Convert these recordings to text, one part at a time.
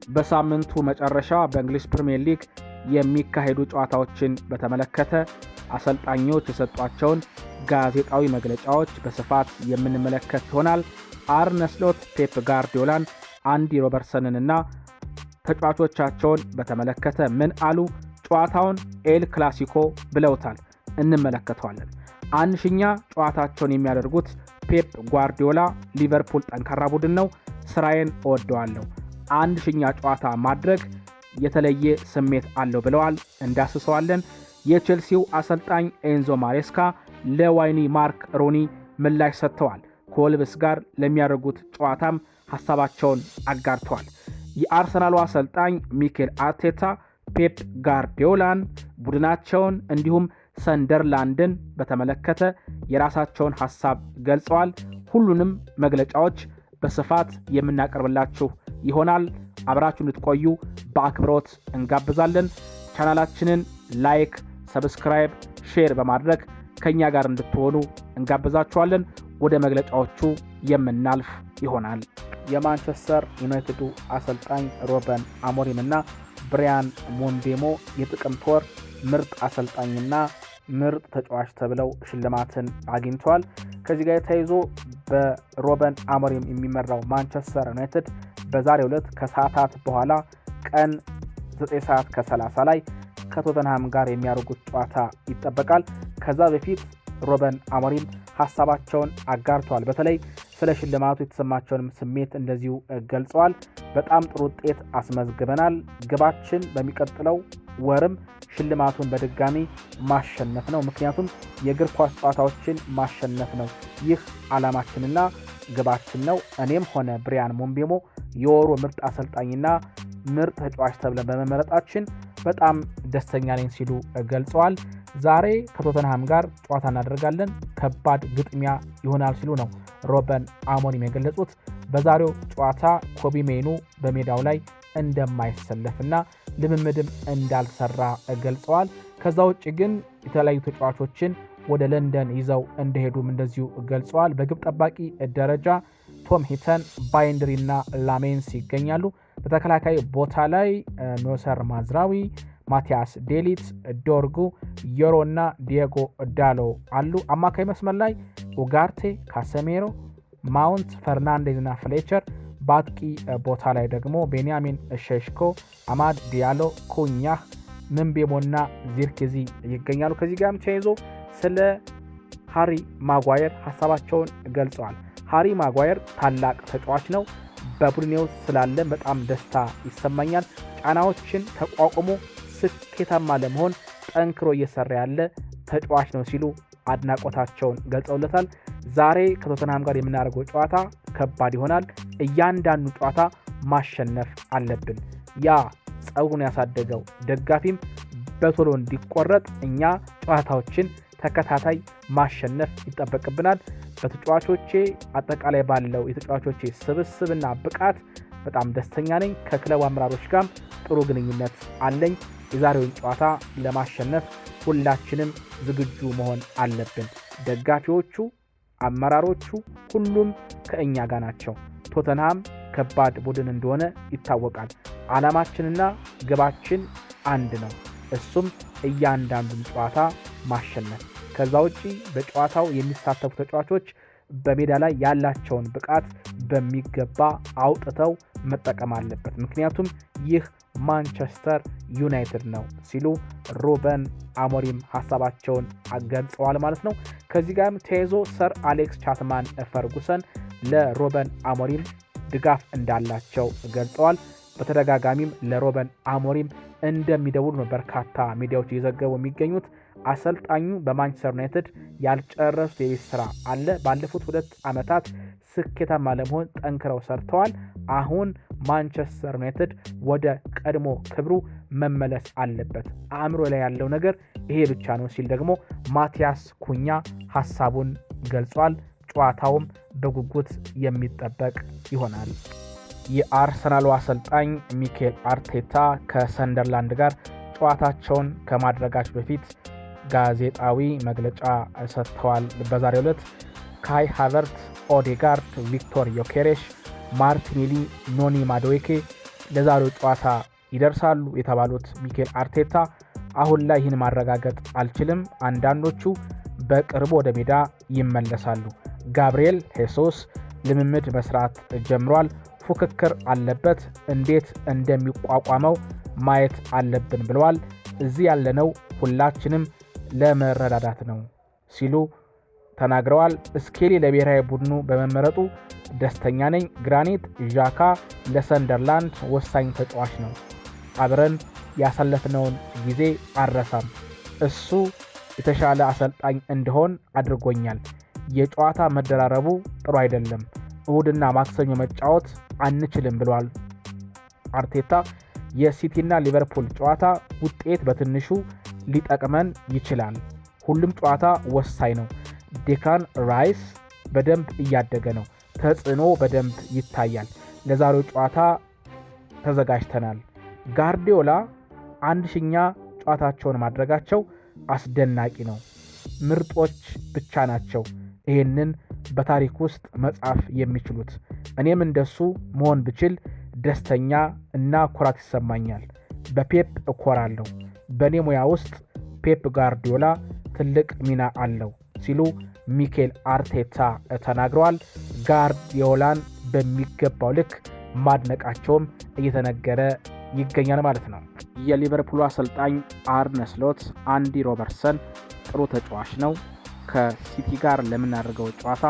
በሳምንቱ መጨረሻ በእንግሊዝ ፕሪሚየር ሊግ የሚካሄዱ ጨዋታዎችን በተመለከተ አሰልጣኞች የሰጧቸውን ጋዜጣዊ መግለጫዎች በስፋት የምንመለከት ይሆናል። አርነ ስሎት ፔፕ ጋርዲዮላን፣ አንዲ ሮበርትሰንንና ተጫዋቾቻቸውን በተመለከተ ምን አሉ? ጨዋታውን ኤል ክላሲኮ ብለውታል። እንመለከተዋለን። 1000ኛ ጨዋታቸውን የሚያደርጉት ፔፕ ጓርዲዮላ ሊቨርፑል ጠንካራ ቡድን ነው፣ ስራዬን እወደዋለሁ፣ 1000ኛ ጨዋታ ማድረግ የተለየ ስሜት አለው ብለዋል። እንዳስሰዋለን። የቼልሲው አሰልጣኝ ኤንዞ ማሬስካ ለዋይኒ ማርክ ሩኒ ምላሽ ሰጥተዋል። ከወልቭስ ጋር ለሚያደርጉት ጨዋታም ሐሳባቸውን አጋርተዋል። የአርሰናሉ አሰልጣኝ ሚኬል አርቴታ ፔፕ ጋርዲዮላን፣ ቡድናቸውን እንዲሁም ሰንደርላንድን በተመለከተ የራሳቸውን ሐሳብ ገልጸዋል። ሁሉንም መግለጫዎች በስፋት የምናቀርብላችሁ ይሆናል። አብራችሁ እንድትቆዩ በአክብሮት እንጋብዛለን። ቻናላችንን ላይክ፣ ሰብስክራይብ፣ ሼር በማድረግ ከኛ ጋር እንድትሆኑ እንጋብዛችኋለን። ወደ መግለጫዎቹ የምናልፍ ይሆናል። የማንቸስተር ዩናይትዱ አሰልጣኝ ሩበን አሞሪም እና ብሪያን ምቤሞ የጥቅምት ወር ምርጥ አሰልጣኝና ምርጥ ተጫዋች ተብለው ሽልማትን አግኝተዋል። ከዚህ ጋር ተያይዞ በሩበን አሞሪም የሚመራው ማንቸስተር ዩናይትድ በዛሬው ዕለት ከሰዓታት በኋላ ቀን 9:30 ላይ ከቶተንሃም ጋር የሚያደርጉት ጨዋታ ይጠበቃል። ከዛ በፊት ሩበን አሞሪም ሐሳባቸውን አጋርተዋል። በተለይ ስለ ሽልማቱ የተሰማቸውንም ስሜት እንደዚሁ ገልጸዋል። በጣም ጥሩ ውጤት አስመዝግበናል። ግባችን በሚቀጥለው ወርም ሽልማቱን በድጋሚ ማሸነፍ ነው። ምክንያቱም የእግር ኳስ ጨዋታዎችን ማሸነፍ ነው። ይህ ዓላማችንና ግባችን ነው። እኔም ሆነ ብሪያን ምቤሞ የወሩ ምርጥ አሰልጣኝና ምርጥ ተጫዋች ተብለን በመመረጣችን በጣም ደስተኛ ነኝ ሲሉ ገልጸዋል። ዛሬ ከቶተንሃም ጋር ጨዋታ እናደርጋለን፣ ከባድ ግጥሚያ ይሆናል ሲሉ ነው ሩበን አሞሪም የገለጹት። በዛሬው ጨዋታ ኮቢ ሜኑ በሜዳው ላይ እንደማይሰለፍና ልምምድም እንዳልሰራ ገልጸዋል። ከዛ ውጭ ግን የተለያዩ ተጫዋቾችን ወደ ለንደን ይዘው እንደሄዱም እንደዚሁ ገልጸዋል። በግብ ጠባቂ ደረጃ ቶም ሂተን፣ ባይንድሪ እና ላሜንስ ይገኛሉ። በተከላካይ ቦታ ላይ ኖሰር ማዝራዊ፣ ማቲያስ ዴሊት፣ ዶርጉ፣ ዮሮ እና ዲየጎ ዳሎ አሉ። አማካይ መስመር ላይ ኡጋርቴ፣ ካሰሜሮ፣ ማውንት፣ ፈርናንዴዝ እና ፍሌቸር። በአጥቂ ቦታ ላይ ደግሞ ቤንያሚን ሼሽኮ፣ አማድ ዲያሎ፣ ኩኛህ፣ ምቤሞ እና ዚርክዚ ይገኛሉ። ከዚህ ጋርም ተያይዞ ስለ ሃሪ ማጓየር ሐሳባቸውን ገልጸዋል። ሃሪ ማጓየር ታላቅ ተጫዋች ነው። በቡድኔ ውስጥ ስላለ በጣም ደስታ ይሰማኛል። ጫናዎችን ተቋቁሞ ስኬታማ ለመሆን ጠንክሮ እየሰራ ያለ ተጫዋች ነው ሲሉ አድናቆታቸውን ገልጸውለታል። ዛሬ ከቶተንሃም ጋር የምናደርገው ጨዋታ ከባድ ይሆናል። እያንዳንዱ ጨዋታ ማሸነፍ አለብን። ያ ጸጉሩን ያሳደገው ደጋፊም በቶሎ እንዲቆረጥ እኛ ጨዋታዎችን ተከታታይ ማሸነፍ ይጠበቅብናል። በተጫዋቾቼ አጠቃላይ ባለው የተጫዋቾቼ ስብስብና ብቃት በጣም ደስተኛ ነኝ። ከክለቡ አመራሮች ጋር ጥሩ ግንኙነት አለኝ። የዛሬውን ጨዋታ ለማሸነፍ ሁላችንም ዝግጁ መሆን አለብን። ደጋፊዎቹ፣ አመራሮቹ ሁሉም ከእኛ ጋር ናቸው። ቶተንሃም ከባድ ቡድን እንደሆነ ይታወቃል። ዓላማችንና ግባችን አንድ ነው። እሱም እያንዳንዱን ጨዋታ ማሸነፍ። ከዛ ውጪ በጨዋታው የሚሳተፉ ተጫዋቾች በሜዳ ላይ ያላቸውን ብቃት በሚገባ አውጥተው መጠቀም አለበት። ምክንያቱም ይህ ማንቸስተር ዩናይትድ ነው ሲሉ ሩበን አሞሪም ሐሳባቸውን ገልጸዋል ማለት ነው። ከዚህ ጋርም ተያይዞ ሰር አሌክስ ቻትማን ፈርጉሰን ለሩበን አሞሪም ድጋፍ እንዳላቸው ገልጸዋል። በተደጋጋሚም ለሩበን አሞሪም እንደሚደውሉ ነው በርካታ ሚዲያዎች እየዘገቡ የሚገኙት። አሰልጣኙ በማንቸስተር ዩናይትድ ያልጨረሱት የቤት ስራ አለ። ባለፉት 2 ዓመታት ስኬታማ ለመሆን ጠንክረው ሰርተዋል። አሁን ማንቸስተር ዩናይትድ ወደ ቀድሞ ክብሩ መመለስ አለበት። አእምሮ ላይ ያለው ነገር ይሄ ብቻ ነው ሲል ደግሞ ማቲያስ ኩኛ ሐሳቡን ገልጿል። ጨዋታውም በጉጉት የሚጠበቅ ይሆናል። የአርሰናሉ አሰልጣኝ ሚኬል አርቴታ ከሰንደርላንድ ጋር ጨዋታቸውን ከማድረጋቸው በፊት ጋዜጣዊ መግለጫ ሰጥተዋል። በዛሬው ዕለት ካይ ሃቨርትዝ፣ ኦዴጋርድ፣ ቪክቶር ዮኬሬሽ፣ ማርቲኔሊ፣ ኖኒ ማዱዌኬ፣ ለዛሬው ጨዋታ ይደርሳሉ የተባሉት ሚኬል አርቴታ አሁን ላይ ይህን ማረጋገጥ አልችልም፣ አንዳንዶቹ በቅርቡ ወደ ሜዳ ይመለሳሉ። ጋብሪኤል ሄሱስ ልምምድ መስራት ጀምሯል፣ ፉክክር አለበት፣ እንዴት እንደሚቋቋመው ማየት አለብን ብለዋል። እዚህ ያለነው ሁላችንም ለመረዳዳት ነው ሲሉ ተናግረዋል። ስኬሊ ለብሔራዊ ቡድኑ በመመረጡ ደስተኛ ነኝ። ግራኒት ዣካ ለሰንደርላንድ ወሳኝ ተጫዋች ነው። አብረን ያሳለፍነውን ጊዜ አልረሳም። እሱ የተሻለ አሰልጣኝ እንደሆን አድርጎኛል። የጨዋታ መደራረቡ ጥሩ አይደለም። እሁድና ማክሰኞ መጫወት አንችልም ብሏል አርቴታ። የሲቲና ሊቨርፑል ጨዋታ ውጤት በትንሹ ሊጠቅመን ይችላል። ሁሉም ጨዋታ ወሳኝ ነው። ዴክላን ራይስ በደንብ እያደገ ነው። ተጽዕኖ በደንብ ይታያል። ለዛሬው ጨዋታ ተዘጋጅተናል። ጋርዲዮላ 1000ኛ ጨዋታቸውን ማድረጋቸው አስደናቂ ነው። ምርጦች ብቻ ናቸው ይህንን በታሪክ ውስጥ መጻፍ የሚችሉት። እኔም እንደሱ መሆን ብችል ደስተኛ እና ኩራት ይሰማኛል። በፔፕ እኮራለሁ። በእኔ ሙያ ውስጥ ፔፕ ጋርዲዮላ ትልቅ ሚና አለው ሲሉ ሚኬል አርቴታ ተናግረዋል። ጋርዲዮላን በሚገባው ልክ ማድነቃቸውም እየተነገረ ይገኛል ማለት ነው። የሊቨርፑሉ አሰልጣኝ አርነ ስሎት አንዲ ሮበርትሰን ጥሩ ተጫዋች ነው፣ ከሲቲ ጋር ለምናደርገው ጨዋታ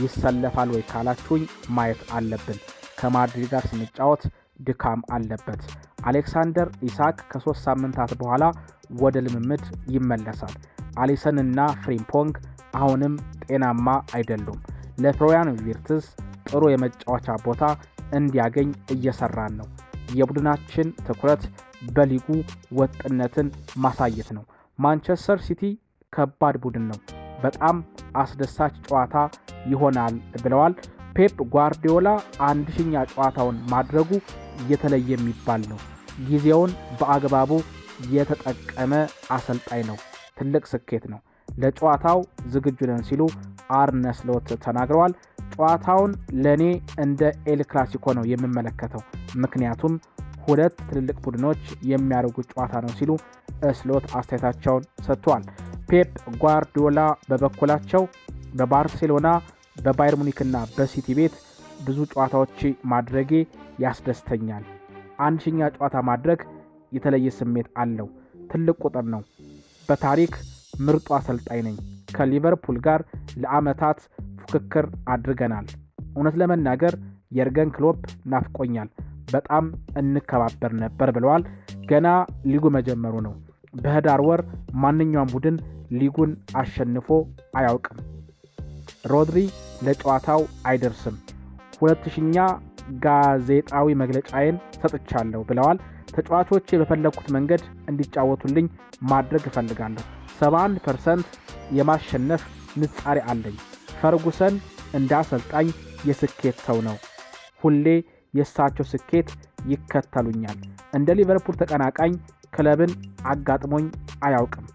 ይሰለፋል ወይ ካላችሁኝ ማየት አለብን። ከማድሪድ ጋር ስንጫወት ድካም አለበት። አሌክሳንደር ኢሳክ ከ3 ሳምንታት በኋላ ወደ ልምምድ ይመለሳል። አሊሰን እና ፍሪምፖንግ አሁንም ጤናማ አይደሉም። ለፍሎሪያን ቪርትዝ ጥሩ የመጫወቻ ቦታ እንዲያገኝ እየሰራን ነው። የቡድናችን ትኩረት በሊጉ ወጥነትን ማሳየት ነው። ማንቸስተር ሲቲ ከባድ ቡድን ነው፣ በጣም አስደሳች ጨዋታ ይሆናል ብለዋል። ፔፕ ጓርዲዮላ 1000ኛ ጨዋታውን ማድረጉ የተለየ የሚባል ነው። ጊዜውን በአግባቡ የተጠቀመ አሰልጣኝ ነው። ትልቅ ስኬት ነው። ለጨዋታው ዝግጁ ነን ሲሉ አርነ ስሎት ተናግረዋል። ጨዋታውን ለኔ እንደ ኤል ክላሲኮ ነው የምመለከተው፣ ምክንያቱም ሁለት ትልልቅ ቡድኖች የሚያደርጉት ጨዋታ ነው ሲሉ ስሎት አስተያየታቸውን ሰጥተዋል። ፔፕ ጓርዲዮላ በበኩላቸው በባርሴሎና በባየር ሙኒክና በሲቲ ቤት ብዙ ጨዋታዎች ማድረጌ ያስደስተኛል። 1000ኛ ጨዋታ ማድረግ የተለየ ስሜት አለው። ትልቅ ቁጥር ነው። በታሪክ ምርጡ አሰልጣኝ ነኝ። ከሊቨርፑል ጋር ለዓመታት ፉክክር አድርገናል። እውነት ለመናገር የርገን ክሎፕ ናፍቆኛል። በጣም እንከባበር ነበር ብለዋል። ገና ሊጉ መጀመሩ ነው። በህዳር ወር ማንኛውም ቡድን ሊጉን አሸንፎ አያውቅም። ሮድሪ ለጨዋታው አይደርስም። 2000ኛ ጋዜጣዊ መግለጫዬን ሰጥቻለሁ ብለዋል። ተጫዋቾቼ በፈለኩት መንገድ እንዲጫወቱልኝ ማድረግ እፈልጋለሁ። 71% የማሸነፍ ንጻሬ አለኝ። ፈርጉሰን እንደ አሰልጣኝ የስኬት ሰው ነው። ሁሌ የእሳቸው ስኬት ይከተሉኛል። እንደ ሊቨርፑል ተቀናቃኝ ክለብን አጋጥሞኝ አያውቅም።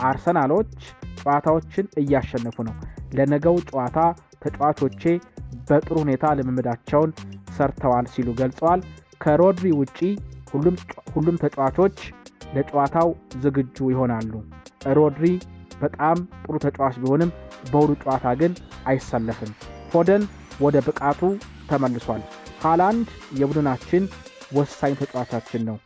አርሰናሎች ጨዋታዎችን እያሸነፉ ነው። ለነገው ጨዋታ ተጫዋቾቼ በጥሩ ሁኔታ ልምምዳቸውን ሰርተዋል ሲሉ ገልጸዋል። ከሮድሪ ውጪ ሁሉም ተጫዋቾች ለጨዋታው ዝግጁ ይሆናሉ። ሮድሪ በጣም ጥሩ ተጫዋች ቢሆንም በሁሉ ጨዋታ ግን አይሰለፍም። ፎደን ወደ ብቃቱ ተመልሷል። ሃላንድ የቡድናችን ወሳኝ ተጫዋቻችን ነው።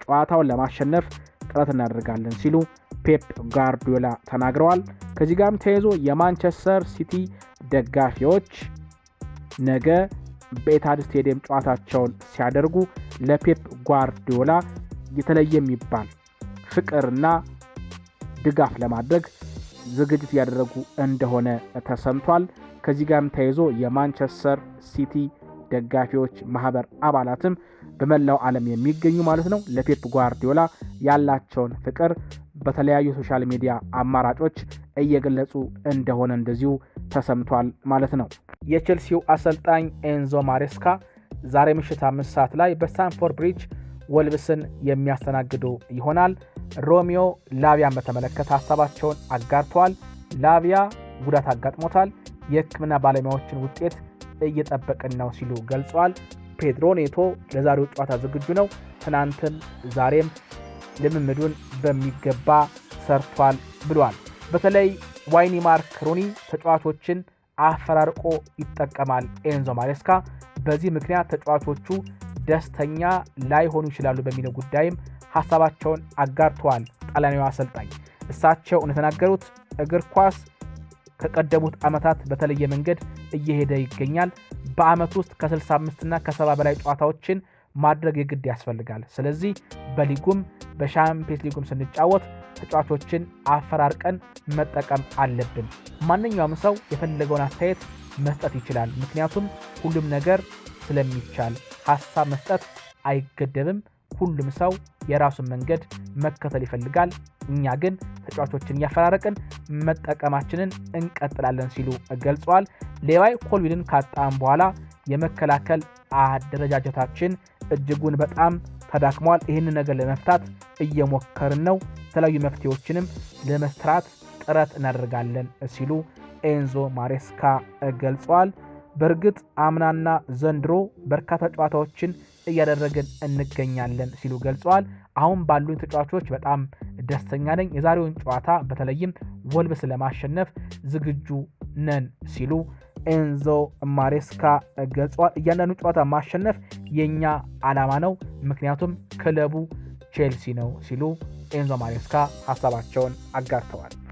ጨዋታውን ለማሸነፍ ጥረት እናደርጋለን ሲሉ ፔፕ ጋርዲዮላ ተናግረዋል። ከዚህ ጋርም ተያይዞ የማንቸስተር ሲቲ ደጋፊዎች ነገ በኤታድ ስቴዲየም ጨዋታቸውን ሲያደርጉ ለፔፕ ጓርዲዮላ የተለየ የሚባል ፍቅርና ድጋፍ ለማድረግ ዝግጅት እያደረጉ እንደሆነ ተሰምቷል። ከዚህ ጋርም ተያይዞ የማንቸስተር ሲቲ ደጋፊዎች ማህበር አባላትም በመላው ዓለም የሚገኙ ማለት ነው ለፔፕ ጓርዲዮላ ያላቸውን ፍቅር በተለያዩ ሶሻል ሚዲያ አማራጮች እየገለጹ እንደሆነ እንደዚሁ ተሰምቷል ማለት ነው። የቼልሲው አሰልጣኝ ኤንዞ ማሬስካ ዛሬ ምሽት 5 ሰዓት ላይ በስታንፎርድ ብሪጅ ወልቭስን የሚያስተናግዱ ይሆናል። ሮሚዮ ላቪያን በተመለከተ ሀሳባቸውን አጋርተዋል። ላቪያ ጉዳት አጋጥሞታል። የሕክምና ባለሙያዎችን ውጤት እየጠበቅን ነው ሲሉ ገልጸዋል። ፔድሮ ኔቶ ለዛሬው ጨዋታ ዝግጁ ነው። ትናንትም ዛሬም ልምምዱን በሚገባ ሰርቷል ብሏል። በተለይ ዋይኒ ማርክ ሩኒ ተጫዋቾችን አፈራርቆ ይጠቀማል ኤንዞ ማሬስካ። በዚህ ምክንያት ተጫዋቾቹ ደስተኛ ላይሆኑ ይችላሉ በሚለው ጉዳይም ሀሳባቸውን አጋርተዋል። ጣሊያናዊ አሰልጣኝ እሳቸው እንደተናገሩት እግር ኳስ ከቀደሙት ዓመታት በተለየ መንገድ እየሄደ ይገኛል። በዓመት ውስጥ ከ65 እና ከ70 በላይ ጨዋታዎችን ማድረግ የግድ ያስፈልጋል። ስለዚህ በሊጉም በሻምፒየንስ ሊጉም ስንጫወት ተጫዋቾችን አፈራርቀን መጠቀም አለብን። ማንኛውም ሰው የፈለገውን አስተያየት መስጠት ይችላል፣ ምክንያቱም ሁሉም ነገር ስለሚቻል ሀሳብ መስጠት አይገደብም። ሁሉም ሰው የራሱን መንገድ መከተል ይፈልጋል። እኛ ግን ተጫዋቾችን እያፈራረቅን መጠቀማችንን እንቀጥላለን ሲሉ ገልጸዋል። ሌዋይ ኮልዊልን ካጣም በኋላ የመከላከል አደረጃጀታችን እጅጉን በጣም ተዳክሟል። ይህንን ነገር ለመፍታት እየሞከርን ነው። የተለያዩ መፍትሄዎችንም ለመስራት ጥረት እናደርጋለን ሲሉ ኤንዞ ማሬስካ ገልጸዋል። በእርግጥ አምናና ዘንድሮ በርካታ ጨዋታዎችን እያደረግን እንገኛለን ሲሉ ገልጸዋል። አሁን ባሉን ተጫዋቾች በጣም ደስተኛ ነኝ። የዛሬውን ጨዋታ በተለይም ወልብስ ለማሸነፍ ዝግጁ ነን ሲሉ ኤንዞ ማሬስካ ገልጸዋል። እያንዳንዱ ጨዋታ ማሸነፍ የኛ ዓላማ ነው፣ ምክንያቱም ክለቡ ቼልሲ ነው ሲሉ ኤንዞ ማሬስካ ሀሳባቸውን አጋርተዋል።